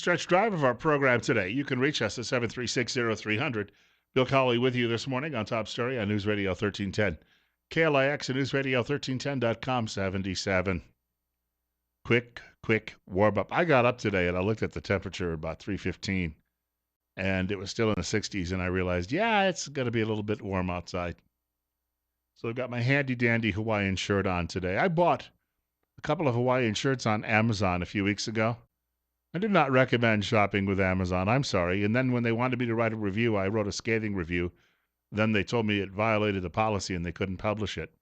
stretch drive of our program today. You can reach us at 736-0300. Bill Colley with you this morning on Top Story on News Radio 1310. KLIX and News Radio 1310.com 77. Quick warm up. I got up today and I looked at the temperature at about 3:15, and it was still in the 60s, and I realized, yeah, it's going to be a little bit warm outside. So I've got my handy-dandy Hawaiian shirt on today. I bought a couple of Hawaiian shirts on Amazon a few weeks ago. I do not recommend shopping with Amazon. I'm sorry. And then when they wanted me to write a review, I wrote a scathing review. Then they told me it violated the policy and they couldn't publish it.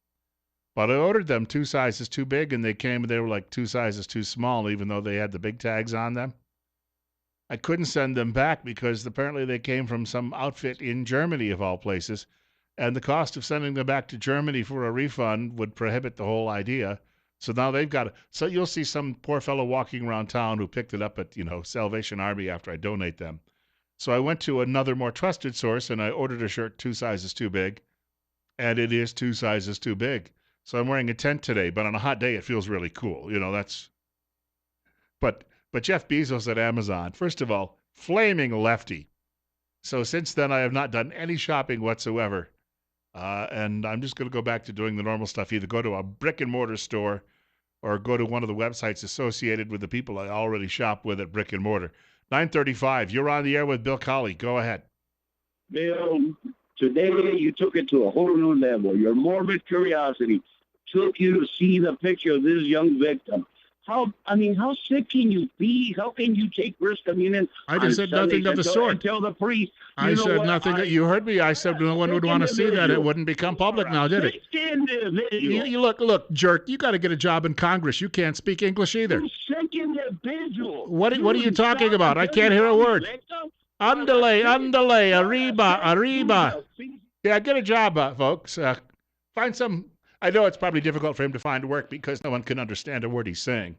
But I ordered them 2 sizes too big, and they came and they were like 2 sizes too small, even though they had the big tags on them. I couldn't send them back because apparently they came from some outfit in Germany, of all places, and the cost of sending them back to Germany for a refund would prohibit the whole idea. So now they've got it. So you'll see some poor fellow walking around town who picked it up at, Salvation Army after I donate them. So I went to another more trusted source and I ordered a shirt 2 sizes too big, and it is 2 sizes too big. So I'm wearing a tent today, but on a hot day it feels really cool. But Jeff Bezos at Amazon, first of all, flaming lefty. So since then I have not done any shopping whatsoever. And I'm just going to go back to doing the normal stuff, either go to a brick and mortar store or go to one of the websites associated with the people I already shop with at brick and mortar. 9:35, you're on the air with Bill Colley. Go ahead. Bill, today you took it to a whole new level. Your morbid curiosity took you to see the picture of this young victim. How sick can you be? How can you take risk? I just said nothing of the sort. Until the priest. I said nothing. You heard me. I said no one would want to see that. It wouldn't become public now, did it? You look, jerk. You got to get a job in Congress. You can't speak English either. Sick individual. What are you talking about? I can't hear a word. Andale, arriba. Yeah, get a job, folks. Find some. I know it's probably difficult for him to find work because no one can understand a word he's saying.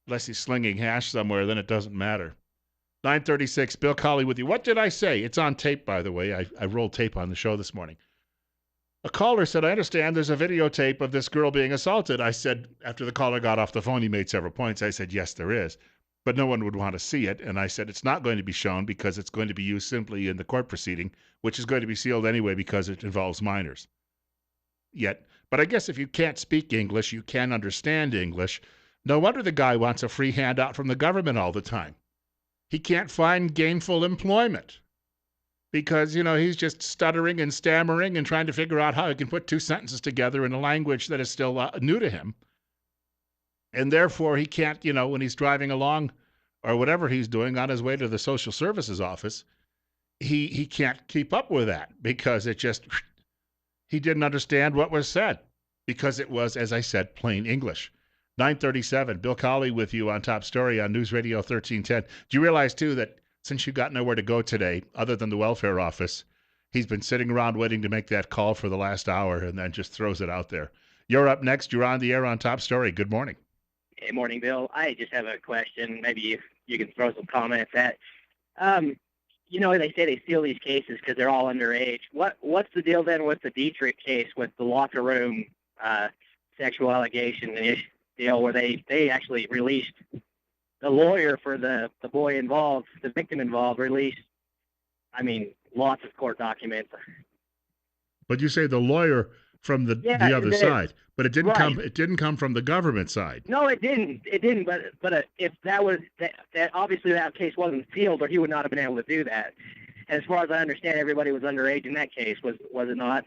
Unless he's slinging hash somewhere, then it doesn't matter. 9:36, Bill Colley with you. What did I say? It's on tape, by the way. I rolled tape on the show this morning. A caller said, I understand there's a videotape of this girl being assaulted. I said, after the caller got off the phone, he made several points. I said, yes, there is. But no one would want to see it. And I said, it's not going to be shown because it's going to be used simply in the court proceeding, which is going to be sealed anyway because it involves minors. But I guess if you can't speak English, you can't understand English. No wonder the guy wants a free handout from the government all the time. He can't find gainful employment because, he's just stuttering and stammering and trying to figure out how he can put 2 sentences together in a language that is still new to him. And therefore, he can't, when he's driving along or whatever he's doing on his way to the social services office, he can't keep up with that because he didn't understand what was said because it was, as I said, plain English. 9:37, Bill Colley with you on Top Story on News Radio 1310. Do you realize, too, that since you got nowhere to go today, other than the welfare office, he's been sitting around waiting to make that call for the last hour and then just throws it out there. You're up next. You're on the air on Top Story. Good morning. Hey, morning, Bill. I just have a question. Maybe you can throw some comments at. They say they steal these cases because they're all underage. What's the deal then with the Dietrich case with the locker room sexual allegation deal where they actually released the lawyer for the boy involved, the victim involved, released, lots of court documents. But you say the lawyer from the other side, but it didn't right. It didn't come from the government side. No, it didn't. It didn't. But if that was that obviously that case wasn't sealed, or he would not have been able to do that. And as far as I understand, everybody was underage in that case. Was it not?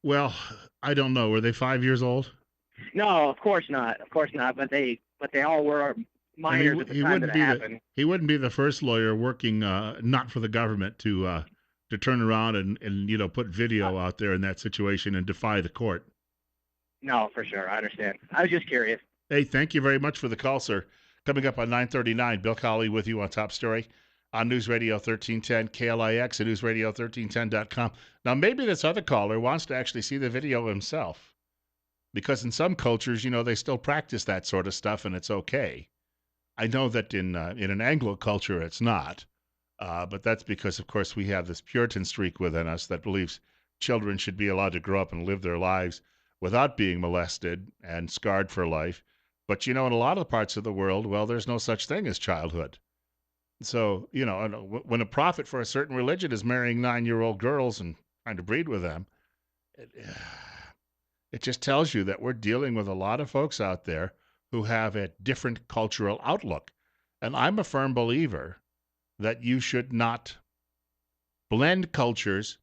Well, I don't know. Were they 5 years old? No, of course not. Of course not. But they all were minors at the time that it happened. He wouldn't be the first lawyer working not for the government to turn around and put video out there in that situation and defy the court. No, for sure. I understand. I was just curious. Hey, thank you very much for the call, sir. Coming up on 9:39, Bill Colley with you on Top Story on News Radio 1310, KLIX and newsradio1310.com. Now, maybe this other caller wants to actually see the video himself because in some cultures, they still practice that sort of stuff and it's okay. I know that in an Anglo culture, it's not. But that's because, of course, we have this Puritan streak within us that believes children should be allowed to grow up and live their lives without being molested and scarred for life. But, in a lot of parts of the world, well, there's no such thing as childhood. So, when a prophet for a certain religion is marrying 9-year-old girls and trying to breed with them, it, it just tells you that we're dealing with a lot of folks out there who have a different cultural outlook. And I'm a firm believer that you should not blend cultures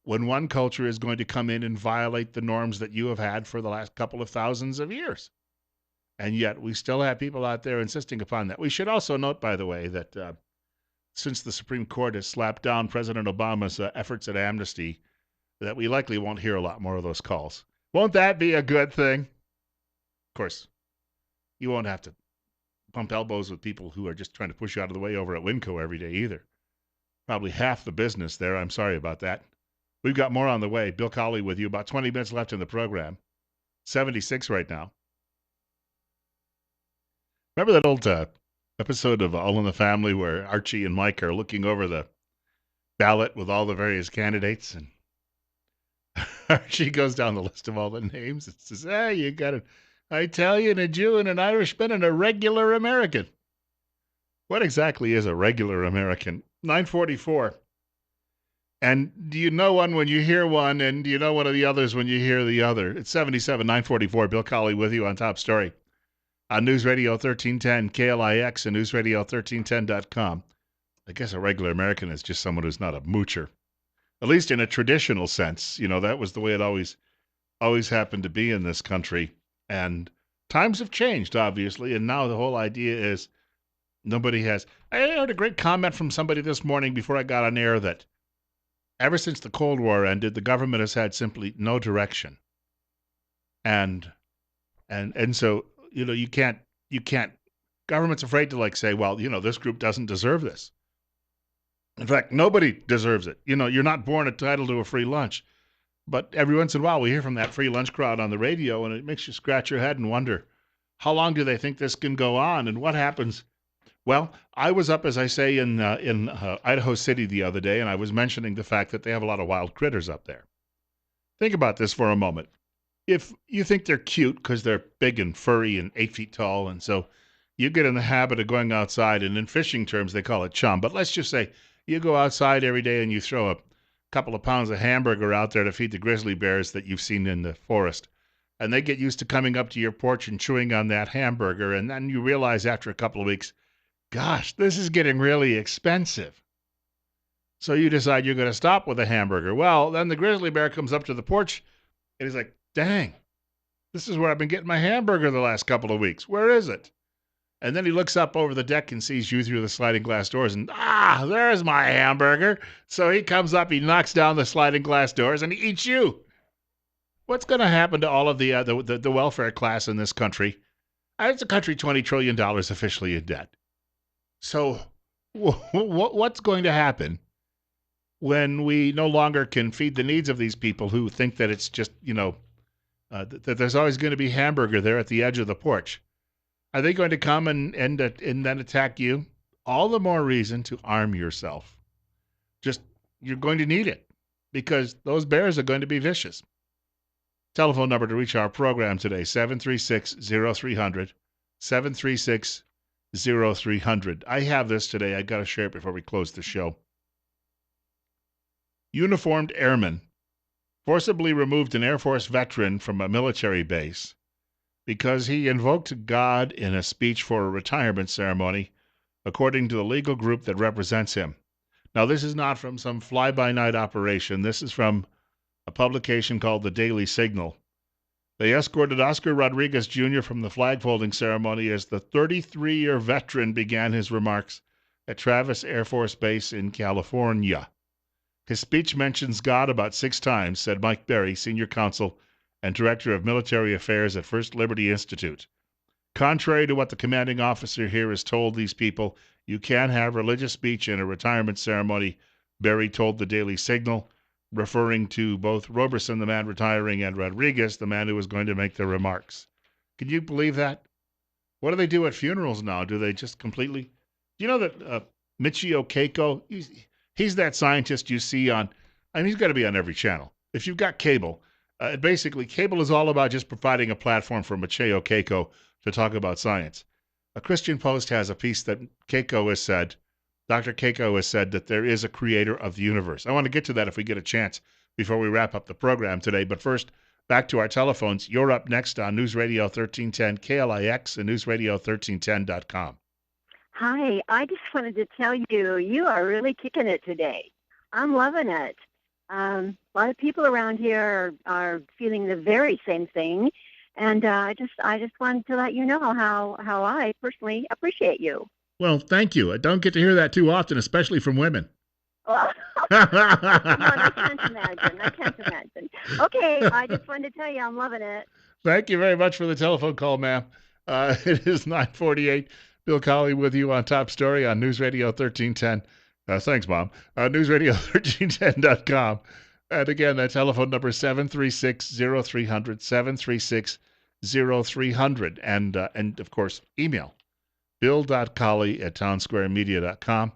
when one culture is going to come in and violate the norms that you have had for the last couple of thousands of years. And yet we still have people out there insisting upon that. We should also note, by the way, that since the Supreme Court has slapped down President Obama's efforts at amnesty, that we likely won't hear a lot more of those calls. Won't that be a good thing? Of course, you won't have to bump elbows with people who are just trying to push you out of the way over at Winco every day either. Probably half the business there. I'm sorry about that. We've got more on the way. Bill Colley with you. About 20 minutes left in the program. 76 right now. Remember that old episode of All in the Family where Archie and Mike are looking over the ballot with all the various candidates, and Archie goes down the list of all the names and says, "Hey, you got an Italian, a Jew, and an Irishman, and a regular American." What exactly is a regular American? 944. And do you know one when you hear one, and do you know one of the others when you hear the other? It's 77, 944. Bill Colley with you on Top Story. On News Radio 1310, KLIX, and NewsRadio1310.com. I guess a regular American is just someone who's not a moocher. At least in a traditional sense. That was the way it always happened to be in this country. And times have changed, obviously, and now the whole idea is nobody has. I heard a great comment from somebody this morning before I got on air that ever since the Cold War ended, the government has had simply no direction. And so, you can't, government's afraid to say, well, this group doesn't deserve this. In fact, nobody deserves it. You're not born entitled to a free lunch. But every once in a while, we hear from that free lunch crowd on the radio, and it makes you scratch your head and wonder, how long do they think this can go on, and what happens? Well, I was up, as I say, in Idaho City the other day, and I was mentioning the fact that they have a lot of wild critters up there. Think about this for a moment. If you think they're cute because they're big and furry and 8 feet tall, and so you get in the habit of going outside, and in fishing terms, they call it chum. But let's just say you go outside every day and you throw a couple of pounds of hamburger out there to feed the grizzly bears that you've seen in the forest. And they get used to coming up to your porch and chewing on that hamburger. And then you realize after a couple of weeks, gosh, this is getting really expensive. So you decide you're going to stop with a hamburger. Well, then the grizzly bear comes up to the porch and he's like, dang, this is where I've been getting my hamburger the last couple of weeks. Where is it? And then he looks up over the deck and sees you through the sliding glass doors and, there's my hamburger. So he comes up, he knocks down the sliding glass doors, and he eats you. What's going to happen to all of the welfare class in this country? It's a country $20 trillion officially in debt. So what's going to happen when we no longer can feed the needs of these people who think that it's just, that there's always going to be hamburger there at the edge of the porch? Are they going to come and then attack you? All the more reason to arm yourself. You're going to need it because those bears are going to be vicious. Telephone number to reach our program today, 736-0300, 736-0300. I have this today. I got to share it before we close the show. Uniformed airmen forcibly removed an Air Force veteran from a military base because he invoked God in a speech for a retirement ceremony, according to the legal group that represents him. Now, this is not from some fly-by-night operation. This is from a publication called The Daily Signal. They escorted Oscar Rodriguez Jr. from the flag-folding ceremony as the 33-year veteran began his remarks at Travis Air Force Base in California. His speech mentions God about 6 times, said Mike Berry, senior counsel and Director of Military Affairs at First Liberty Institute. Contrary to what the commanding officer here has told these people, you can't have religious speech in a retirement ceremony, Berry told the Daily Signal, referring to both Roberson, the man retiring, and Rodriguez, the man who was going to make the remarks. Can you believe that? What do they do at funerals now? Do they just completely... Do you know that Michio Keiko, he's that scientist you see on... he's got to be on every channel. If you've got cable... basically, cable is all about just providing a platform for Michio Keiko to talk about science. A Christian Post has a piece that Keiko has said Dr. Keiko has said that there is a creator of the universe. I want to get to that if we get a chance before we wrap up the program today. But first, back to our telephones. You're up next on News Radio 1310 KLIX and newsradio1310.com. Hi, I just wanted to tell you, you are really kicking it today. I'm loving it. A lot of people around here are feeling the very same thing, and I just wanted to let you know how I personally appreciate you. Well, thank you. I don't get to hear that too often, especially from women. Well, I can't imagine. Okay, I just wanted to tell you I'm loving it. Thank you very much for the telephone call, ma'am. It is 9:48. Bill Colley with you on Top Story on News Radio 1310. Thanks, Mom. newsradio1310.com. And again, that telephone number is 736-0300, 736-0300. And of course, email bill.colley@townsquaremedia.com.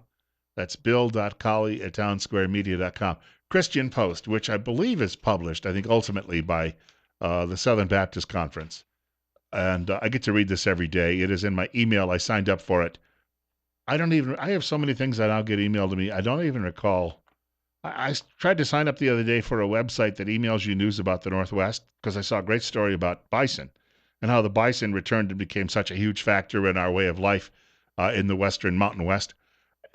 That's bill.colley@townsquaremedia.com. Christian Post, which I believe is published, I think ultimately by the Southern Baptist Conference. And I get to read this every day. It is in my email. I signed up for it. I have so many things that now get emailed to me. I don't even recall. I tried to sign up the other day for a website that emails you news about the Northwest because I saw a great story about bison and how the bison returned and became such a huge factor in our way of life in the Western Mountain West.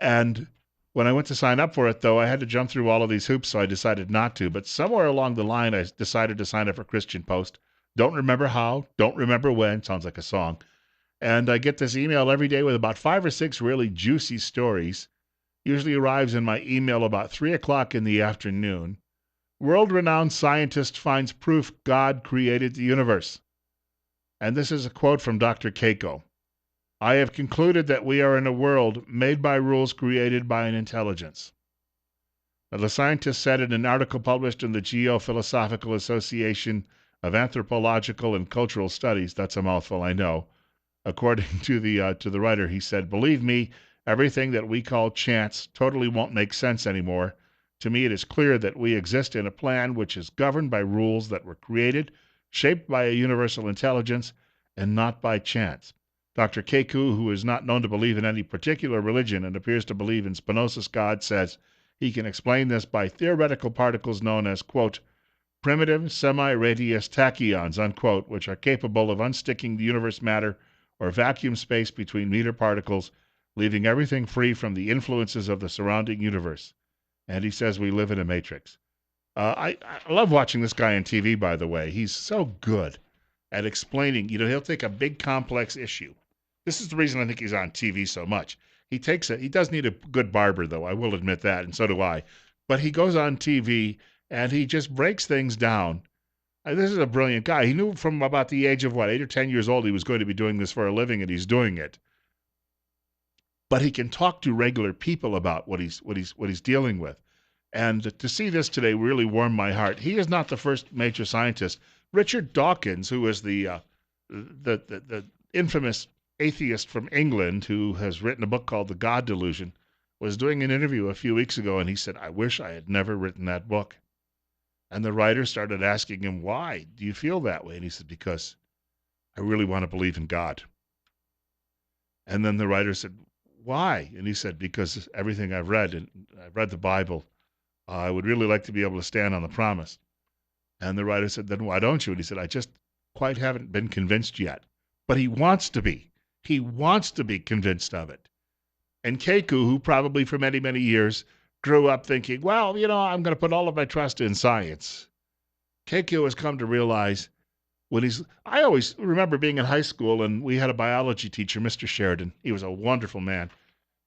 And when I went to sign up for it, though, I had to jump through all of these hoops, so I decided not to. But somewhere along the line, I decided to sign up for Christian Post. Don't remember how, don't remember when. Sounds like a song. And I get this email every day with about 5 or 6 really juicy stories. Usually arrives in my email about 3 o'clock in the afternoon. World-renowned scientist finds proof God created the universe. And this is a quote from Dr. Keiko. I have concluded that we are in a world made by rules created by an intelligence. Now, the scientist said in an article published in the Geophilosophical Association of Anthropological and Cultural Studies, that's a mouthful, I know. According to the writer, he said, believe me, everything that we call chance totally won't make sense anymore. To me, it is clear that we exist in a plan which is governed by rules that were created, shaped by a universal intelligence, and not by chance. Dr. Keiko, who is not known to believe in any particular religion and appears to believe in Spinoza's God, says he can explain this by theoretical particles known as, quote, primitive semi-radius tachyons, unquote, which are capable of unsticking the universe matter or vacuum space between meter particles, leaving everything free from the influences of the surrounding universe. And he says we live in a matrix. I love watching this guy on TV, by the way. He's so good at explaining. He'll take a big, complex issue. This is the reason I think he's on TV so much. He does need a good barber, though, I will admit that, and so do I. But he goes on TV, and he just breaks things down. This is a brilliant guy. He knew from about the age of, 8 or 10 years old, he was going to be doing this for a living, and he's doing it. But he can talk to regular people about what he's dealing with. And to see this today really warmed my heart. He is not the first major scientist. Richard Dawkins, who is the infamous atheist from England who has written a book called The God Delusion, was doing an interview a few weeks ago, and he said, I wish I had never written that book. And the writer started asking him, why do you feel that way? And he said, because I really want to believe in God. And then the writer said, why? And he said, because everything I've read, and I've read the Bible, I would really like to be able to stand on the promise. And the writer said, then why don't you? And he said, I just quite haven't been convinced yet. But he wants to be. He wants to be convinced of it. And Keiko, who probably for many, many years grew up thinking, well, I'm going to put all of my trust in science. Keiko has come to realize I always remember being in high school, and we had a biology teacher, Mr. Sheridan. He was a wonderful man.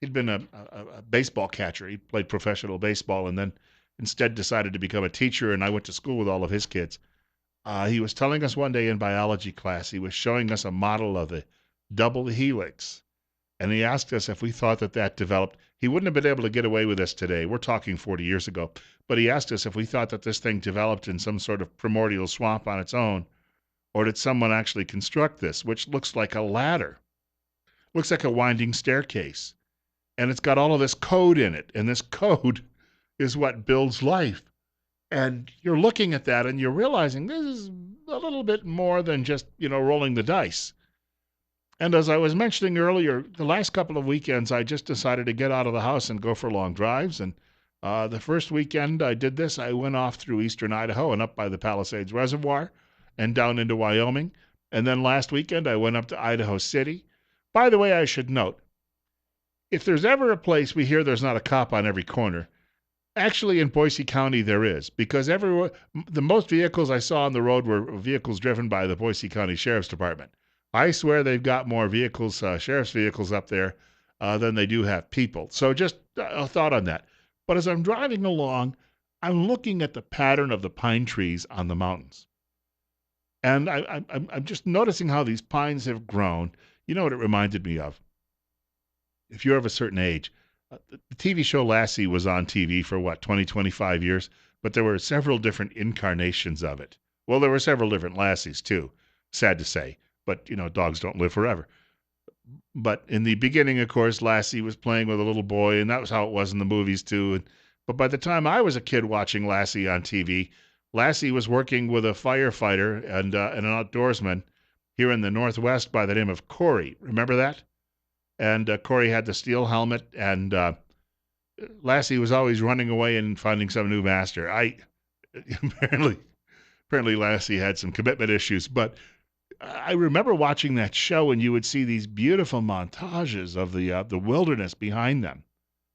He'd been a baseball catcher. He played professional baseball and then instead decided to become a teacher, and I went to school with all of his kids. He was telling us one day in biology class, he was showing us a model of the double helix, and he asked us if we thought that developed. He wouldn't have been able to get away with this today. We're talking 40 years ago. But he asked us if we thought that this thing developed in some sort of primordial swamp on its own, or did someone actually construct this, which looks like a ladder, looks like a winding staircase. And it's got all of this code in it, and this code is what builds life. And you're looking at that, and you're realizing this is a little bit more than just, rolling the dice. And as I was mentioning earlier, the last couple of weekends, I just decided to get out of the house and go for long drives. And the first weekend I did this, I went off through eastern Idaho and up by the Palisades Reservoir and down into Wyoming. And then last weekend, I went up to Idaho City. By the way, I should note, if there's ever a place we hear there's not a cop on every corner, actually in Boise County there is, because everywhere the most vehicles I saw on the road were vehicles driven by the Boise County Sheriff's Department. I swear they've got more vehicles, sheriff's vehicles up there than they do have people. So just a thought on that. But as I'm driving along, I'm looking at the pattern of the pine trees on the mountains. And I'm just noticing how these pines have grown. You know what it reminded me of? If you're of a certain age, the TV show Lassie was on TV for what, 20, 25 years? But there were several different incarnations of it. Well, there were several different Lassies too, sad to say. But, dogs don't live forever. But in the beginning, of course, Lassie was playing with a little boy, and that was how it was in the movies too. But by the time I was a kid watching Lassie on TV, Lassie was working with a firefighter and an outdoorsman here in the Northwest by the name of Corey. Remember that? And Corey had the steel helmet, and Lassie was always running away and finding some new master. Apparently Lassie had some commitment issues, but I remember watching that show, and you would see these beautiful montages of the wilderness behind them,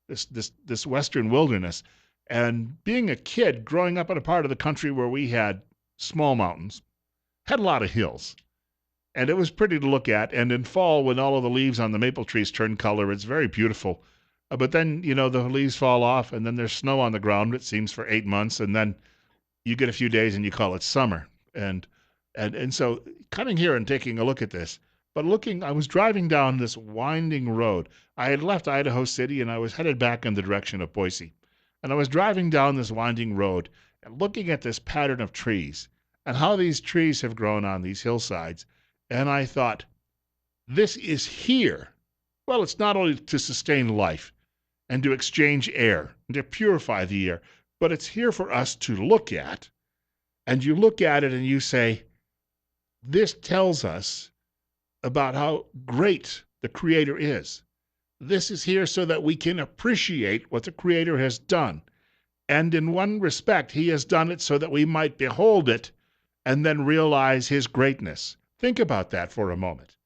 this western wilderness, and being a kid growing up in a part of the country where we had small mountains, had a lot of hills. And it was pretty to look at. And in fall, when all of the leaves on the maple trees turn color, it's very beautiful. But then, the leaves fall off, and then there's snow on the ground, it seems, for 8 months. And then you get a few days and you call it summer. And so coming here and taking a look at this, but I was driving down this winding road. I had left Idaho City, and I was headed back in the direction of Boise. And I was driving down this winding road and looking at this pattern of trees and how these trees have grown on these hillsides. And I thought, this is here. Well, it's not only to sustain life and to exchange air and to purify the air, but it's here for us to look at. And you look at it and you say, this tells us about how great the Creator is. This is here so that we can appreciate what the Creator has done. And in one respect, He has done it so that we might behold it and then realize His greatness. Think about that for a moment.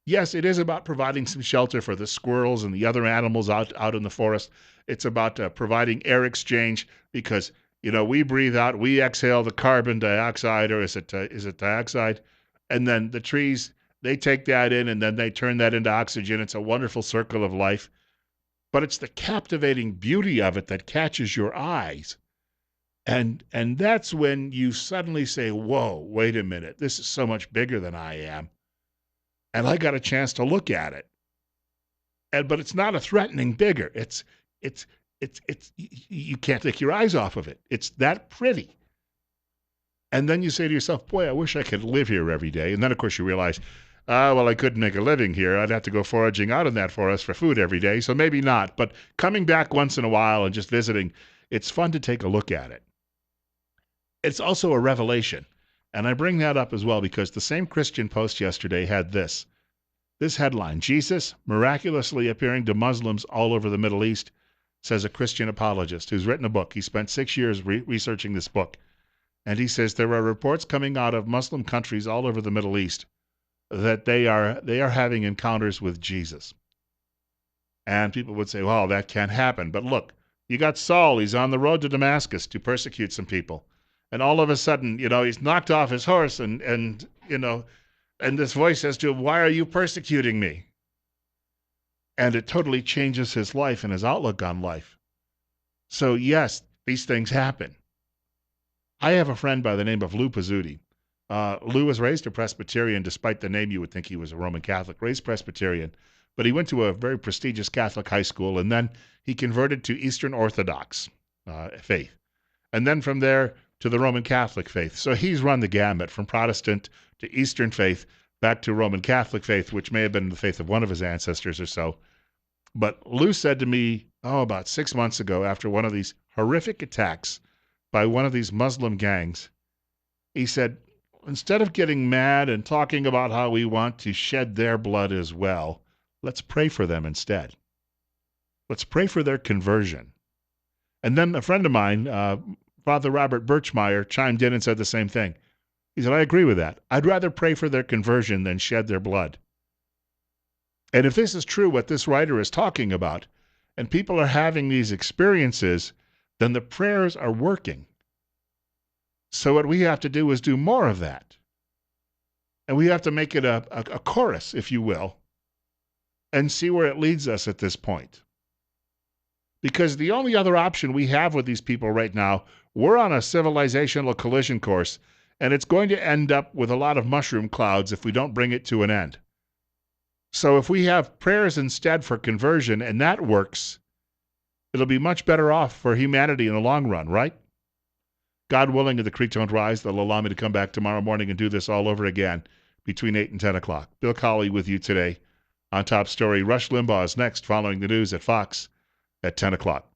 Yes, it is about providing some shelter for the squirrels and the other animals out in the forest. It's about providing air exchange because, we breathe out, we exhale the carbon dioxide, or is it dioxide? And then the trees, they take that in and then they turn that into oxygen. It's a wonderful circle of life. But it's the captivating beauty of it that catches your eyes. And that's when you suddenly say, whoa, wait a minute, this is so much bigger than I am. And I got a chance to look at it. But it's not a threatening bigger. It's you can't take your eyes off of it. It's that pretty. And then you say to yourself, boy, I wish I could live here every day. And then, of course, you realize, well, I couldn't make a living here. I'd have to go foraging out in that forest for food every day. So maybe not. But coming back once in a while and just visiting, it's fun to take a look at it. It's also a revelation. And I bring that up as well because the same Christian Post yesterday had this headline: Jesus miraculously appearing to Muslims all over the Middle East, says a Christian apologist who's written a book. He spent 6 years researching this book. And he says there are reports coming out of Muslim countries all over the Middle East that they are having encounters with Jesus. And people would say, well, that can't happen. But look, you got Saul. He's on the road to Damascus to persecute some people. And all of a sudden, he's knocked off his horse and this voice says to him, why are you persecuting me? And it totally changes his life and his outlook on life. So yes, these things happen. I have a friend by the name of Lou Pizzuti. Lou was raised a Presbyterian, despite the name you would think he was a Roman Catholic, raised Presbyterian. But he went to a very prestigious Catholic high school, and then he converted to Eastern Orthodox faith. And then from there to the Roman Catholic faith. So he's run the gamut from Protestant to Eastern faith back to Roman Catholic faith, which may have been the faith of one of his ancestors or so. But Lou said to me, about 6 months ago, after one of these horrific attacks by one of these Muslim gangs, he said, instead of getting mad and talking about how we want to shed their blood as well, let's pray for them instead. Let's pray for their conversion. And then a friend of mine, Father Robert Birchmeyer, chimed in and said the same thing. He said, I agree with that. I'd rather pray for their conversion than shed their blood. And if this is true, what this writer is talking about, and people are having these experiences, then the prayers are working. So what we have to do is do more of that. And we have to make it a chorus, if you will, and see where it leads us at this point. Because the only other option we have with these people right now, we're on a civilizational collision course, and it's going to end up with a lot of mushroom clouds if we don't bring it to an end. So if we have prayers instead for conversion, and that works, it'll be much better off for humanity in the long run, right? God willing, if the creek don't rise, they'll allow me to come back tomorrow morning and do this all over again between 8 and 10 o'clock. Bill Colley with you today on Top Story. Rush Limbaugh is next, following the news at Fox at 10 o'clock.